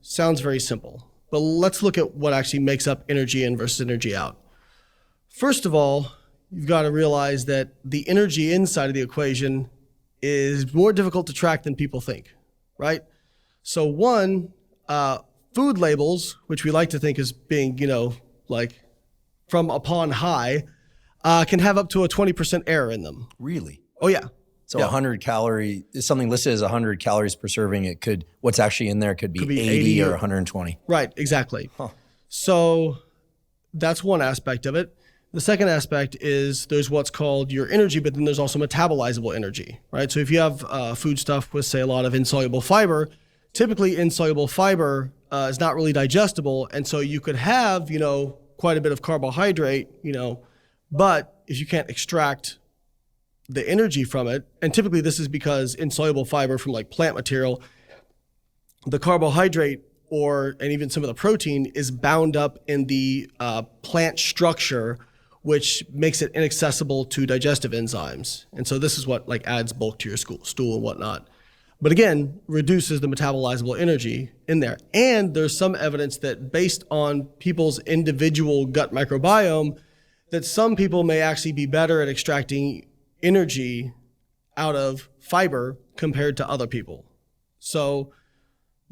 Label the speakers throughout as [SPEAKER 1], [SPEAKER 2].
[SPEAKER 1] sounds very simple, but let's look at what actually makes up energy in versus energy out. First of all, you've got to realize that the energy inside of the equation is more difficult to track than people think, right? So one, food labels, which we like to think as being, like from upon high, can have up to a 20% error in them.
[SPEAKER 2] Really?
[SPEAKER 1] Oh yeah.
[SPEAKER 2] So 100 calorie, is something listed as 100 calories per serving. What's actually in there could be 80 or 120.
[SPEAKER 1] Right, exactly.
[SPEAKER 2] Huh.
[SPEAKER 1] So that's one aspect of it. The second aspect is there's what's called your energy, but then there's also metabolizable energy, right? So if you have food stuff with, say, a lot of insoluble fiber, typically insoluble fiber is not really digestible. And so you could have, quite a bit of carbohydrate, but if you can't extract the energy from it, and typically this is because insoluble fiber from like plant material, the carbohydrate and even some of the protein is bound up in the plant structure, which makes it inaccessible to digestive enzymes. And so this is what like adds bulk to your stool and whatnot. But again, reduces the metabolizable energy in there. And there's some evidence that based on people's individual gut microbiome, that some people may actually be better at extracting energy out of fiber compared to other people. So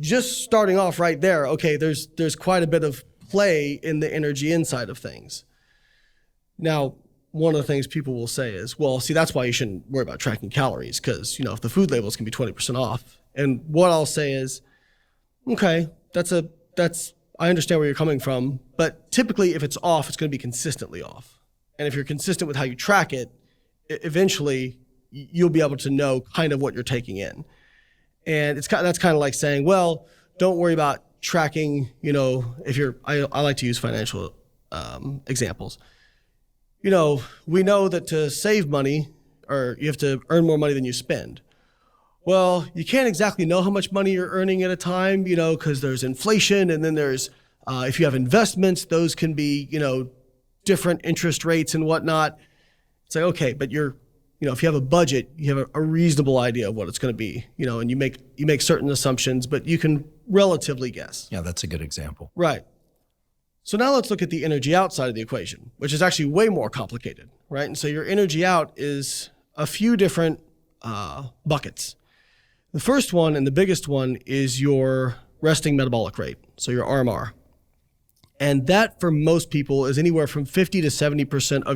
[SPEAKER 1] just starting off right there, okay, there's quite a bit of play in the energy inside of things. Now, one of the things people will say is, well, see, that's why you shouldn't worry about tracking calories, because, if the food labels can be 20% off. And what I'll say is, okay, I understand where you're coming from, but typically if it's off, it's going to be consistently off. And if you're consistent with how you track it, eventually you'll be able to know kind of what you're taking in. And that's kind of like saying, well, don't worry about tracking, I like to use financial examples. We know that to save money, or you have to earn more money than you spend. Well, you can't exactly know how much money you're earning at a time, because there's inflation, and then there's, if you have investments, those can be, different interest rates and whatnot. It's like, okay, but if you have a budget, you have a reasonable idea of what it's going to be, and you make certain assumptions, but you can relatively guess.
[SPEAKER 2] Yeah, that's a good example.
[SPEAKER 1] Right. So now let's look at the energy out side of the equation, which is actually way more complicated, right? And so your energy out is a few different buckets. The first one and the biggest one is your resting metabolic rate, so your RMR. And that for most people is anywhere from 50 to 70% of